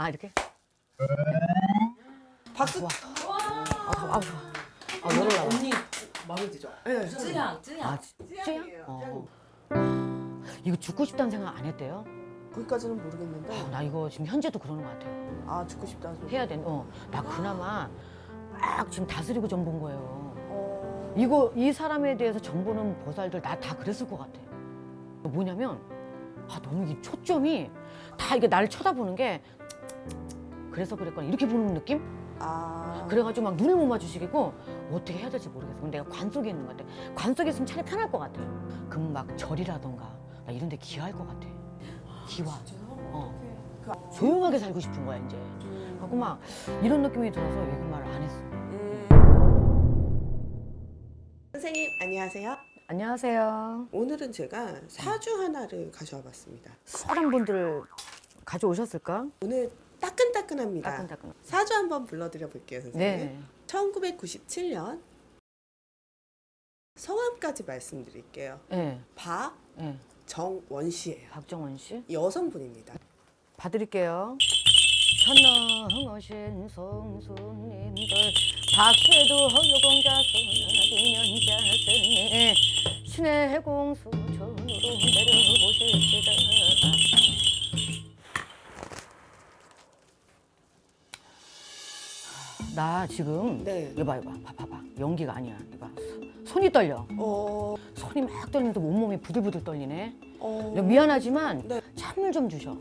아 이렇게? 박수. 좋아. 좋아. 노래 나와. 언니 마음에 들죠? 네. 쯔양. 아 쯔양? 이거 죽고 싶다는 생각 안 했대요? 거기까지는 모르겠는데. 나 이거 지금 현재도 그러는 것 같아요. 아 죽고 싶다. 해야 돼. 나 그나마 막 지금 다스리고 전 본 거예요. 어. 이 사람에 대해서 전 보는 보살들 나 다 그랬을 것 같아. 뭐냐면 너무 이 초점이 다 이게 나를 쳐다보는 게 그래서 그랬거나 이렇게 보는 느낌? 아. 그래가지고 막 눈을 못 마주치겠고 어떻게 해야 될지 모르겠어. 근데 내가 관 속에 있는 것 같아. 관 속에 있으면 차라리 편할 것 같아. 그럼 막 절이라던가 나 이런 데 기할 것 같아. 기와. 조용하게 살고 싶은 거야 이제. 그래갖고 막 이런 느낌이 들어서 이거 말을 안 했어. 선생님 안녕하세요. 안녕하세요. 오늘은 제가 사주 하나를 가져와 봤습니다. 썰한 분들 가져오셨을까? 오늘 따끈따끈합니다. 따끈따끈. 사주 한번 불러드려 볼게요, 선생님. 네. 1997년 성함까지 말씀드릴게요. 네. 박정원 씨예요. 박정원 씨. 여성분입니다. 봐드릴게요. 천넘으신 성수님들 박제도 허유공자선하기년자선에 신의 공수 전으로 내려보십시다. 나 지금 네. 이거 봐봐. 연기가 아니야. 이거 봐. 손이 떨려. 손이 막 떨리는데 온몸이 부들부들 떨리네. 미안하지만 네. 찬물 좀 주셔.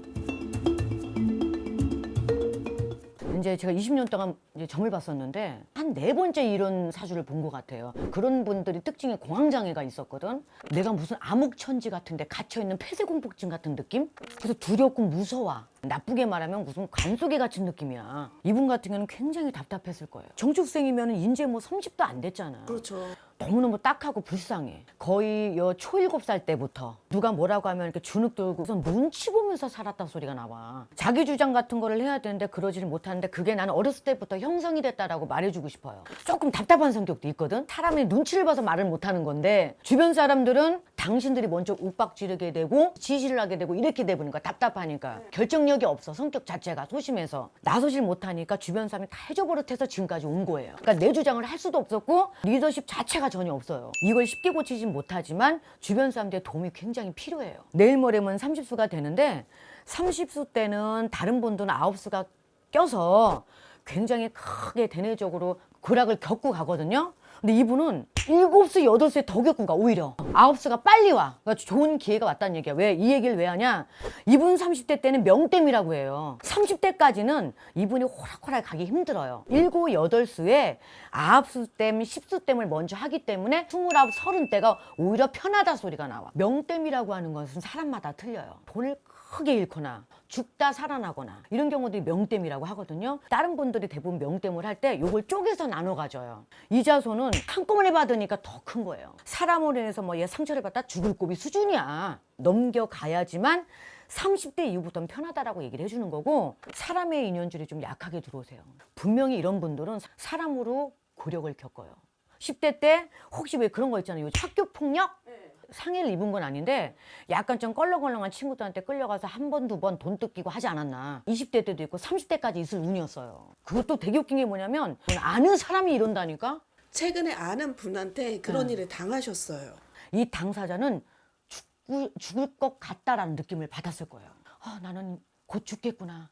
이제 제가 20년 동안 이제 점을 봤었는데 한 4번째 이런 사주를 본 것 같아요. 그런 분들이 특징에 공황장애가 있었거든. 내가 무슨 암흑천지 같은데 갇혀있는 폐쇄공포증 같은 느낌? 그래서 두렵고 무서워. 나쁘게 말하면 무슨 관속에 갇힌 느낌이야. 이분 같은 경우는 굉장히 답답했을 거예요. 정축생이면 이제 뭐 30도 안 됐잖아. 그렇죠. 너무너무 딱하고 불쌍해. 거의 초7살 때부터 누가 뭐라고 하면 이렇게 주눅 들고 우선 눈치 보면서 살았다 소리가 나와. 자기 주장 같은 거를 해야 되는데 그러지를 못하는데 그게 나는 어렸을 때부터 형성이 됐다라고 말해주고 싶어요. 조금 답답한 성격도 있거든. 사람이 눈치를 봐서 말을 못하는 건데 주변 사람들은 당신들이 먼저 욱박 지르게 되고 지시를 하게 되고 이렇게 되버리는 거야. 답답하니까. 결정력이 없어. 성격 자체가 소심해서. 나서질 못하니까 주변 사람이 다 해줘버릇해서 지금까지 온 거예요. 그러니까 내 주장을 할 수도 없었고 리더십 자체가 전혀 없어요. 이걸 쉽게 고치진 못하지만 주변 사람들의 도움이 굉장히 필요해요. 내일 모레면 30수가 되는데 30수 때는 다른 분들은 9수가 껴서 굉장히 크게 대내적으로 굴락을 겪고 가거든요. 근데 이분은 7수, 8수에 더 겪고 가, 오히려. 9수가 빨리 와. 그러니까 좋은 기회가 왔다는 얘기야. 왜? 이 얘기를 왜 하냐? 이분 30대 때는 명땜이라고 해요. 30대까지는 이분이 호락호락 가기 힘들어요. 7, 8수에 9수땜, 10수땜을 먼저 하기 때문에 29, 30대가 오히려 편하다 소리가 나와. 명땜이라고 하는 것은 사람마다 틀려요. 돈을 크게 잃거나 죽다 살아나거나 이런 경우들이 명땜이라고 하거든요. 다른 분들이 대부분 명땜을 할 때 요걸 쪼개서 나눠 가져요. 이자손은 한꺼번에 받으니까 더 큰 거예요. 사람으로 인해서 얘 상처를 받다 죽을 고비 수준이야. 넘겨가야지만 30대 이후부터는 편하다라고 얘기를 해주는 거고 사람의 인연줄이 좀 약하게 들어오세요. 분명히 이런 분들은 사람으로 고력을 겪어요. 10대 때 혹시 왜 그런 거 있잖아요. 요즘 학교 폭력? 상해를 입은 건 아닌데 약간 좀 껄렁껄렁한 친구들한테 끌려가서 한 번, 2번 돈 뜯기고 하지 않았나. 20대 때도 있고 30대까지 있을 운이었어요. 그것도 되게 웃긴 게 뭐냐면 아는 사람이 이런다니까. 최근에 아는 분한테 그런 일을 당하셨어요. 이 당사자는 죽을 것 같다라는 느낌을 받았을 거예요. 나는 곧 죽겠구나.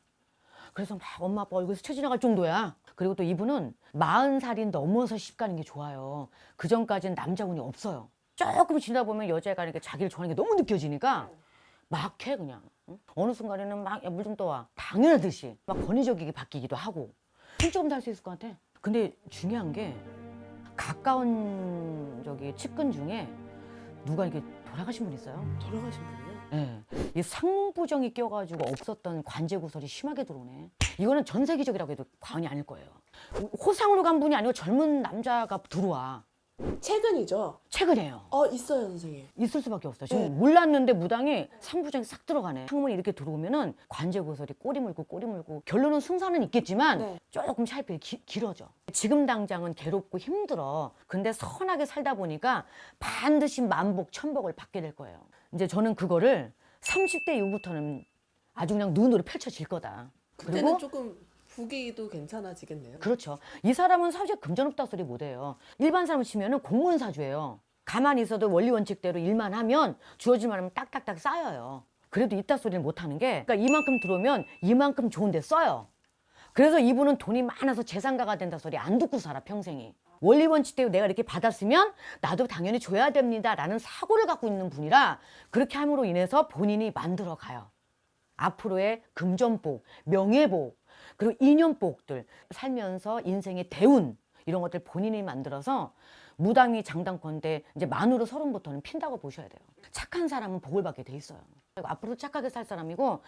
그래서 막 엄마 아빠 얼굴 스쳐 지나갈 정도야. 그리고 또 이분은 40살이 넘어서 시집가는 게 좋아요. 그전까지는 남자 운이 없어요. 조금 지나다 보면 여자가 이렇게 자기를 좋아하는 게 너무 느껴지니까 막 해 그냥. 어느 순간에는 막 물 좀 떠와. 당연하듯이 막 권위적이게 바뀌기도 하고. 조금 살 수 있을 것 같아. 근데 중요한 게 가까운 측근 중에 누가 이렇게 돌아가신 분 있어요. 돌아가신 분이요? 네. 이 상부정이 껴가지고 없었던 관제구설이 심하게 들어오네. 이거는 전 세계적이라고 해도 과언이 아닐 거예요. 호상으로 간 분이 아니고 젊은 남자가 들어와. 최근이죠? 최근이에요. 있어요, 선생님. 있을 수밖에 없어. 지금 몰랐는데 무당이 상부정이 싹 들어가네. 창문이 이렇게 들어오면은 관제구설이 꼬리 물고 결론은 승산은 있겠지만 조금 차이필이 길어져. 지금 당장은 괴롭고 힘들어. 근데 선하게 살다 보니까 반드시 만복, 천복을 받게 될 거예요. 이제 저는 그거를 30대 이후부터는 아주 그냥 눈으로 펼쳐질 거다. 그때는 조금 보기도 괜찮아지겠네요. 그렇죠. 이 사람은 사주에 금전없다 소리 못해요. 일반 사람 치면은 공문사주예요. 가만히 있어도 원리 원칙대로 일만 하면 주어질 만하면 딱딱딱 쌓여요. 그래도 이따 소리는 못하는 게 그러니까 이만큼 들어오면 이만큼 좋은 데 써요. 그래서 이분은 돈이 많아서 재산가가 된다 소리 안 듣고 살아 평생이. 원리 원칙대로 내가 이렇게 받았으면 나도 당연히 줘야 됩니다라는 사고를 갖고 있는 분이라 그렇게 함으로 인해서 본인이 만들어 가요. 앞으로의 금전복, 명예복, 그리고 인연복들 살면서 인생의 대운 이런 것들 본인이 만들어서 무당이 장당건데 이제 만으로 30부터는 핀다고 보셔야 돼요. 착한 사람은 복을 받게 돼 있어요. 앞으로도 착하게 살 사람이고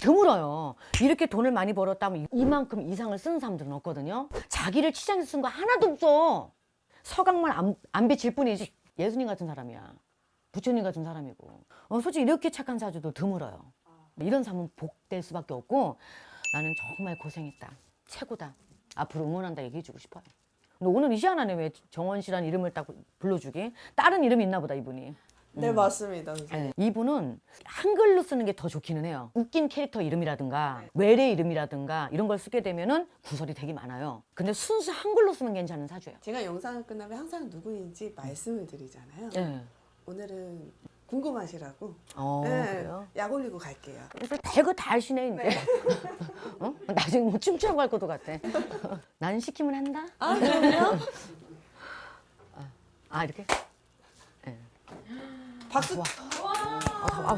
드물어요. 이렇게 돈을 많이 벌었다면 이만큼 이상을 쓰는 사람들은 없거든요. 자기를 치장해서 쓴 거 하나도 없어. 서강만 안 비칠 뿐이지 예수님 같은 사람이야. 부처님 같은 사람이고. 솔직히 이렇게 착한 사주도 드물어요. 이런 사람은 복될 수밖에 없고 나는 정말 고생했다. 최고다. 앞으로 응원한다 얘기해주고 싶어요. 근데 오늘 이시안하네 왜 정원 씨라는 이름을 딱 불러주기? 다른 이름이 있나 보다 이분이. 네, 맞습니다. 선생님. 네. 이분은 한글로 쓰는 게 더 좋기는 해요. 웃긴 캐릭터 이름이라든가 외래 이름이라든가 이런 걸 쓰게 되면은 구설이 되게 많아요. 근데 순수 한글로 쓰면 괜찮은 사주예요. 제가 영상을 끝나면 항상 누구인지 말씀을 드리잖아요. 네. 오늘은 궁금하시라고 그래요? 약 올리고 갈게요. 배그 다 아시네 이제. 어? 나중에 뭐 춤추러 갈 것도 같아. 나는 시키면 한다. 아, 그럼요? 이렇게. 박수. 좋아. 좋아.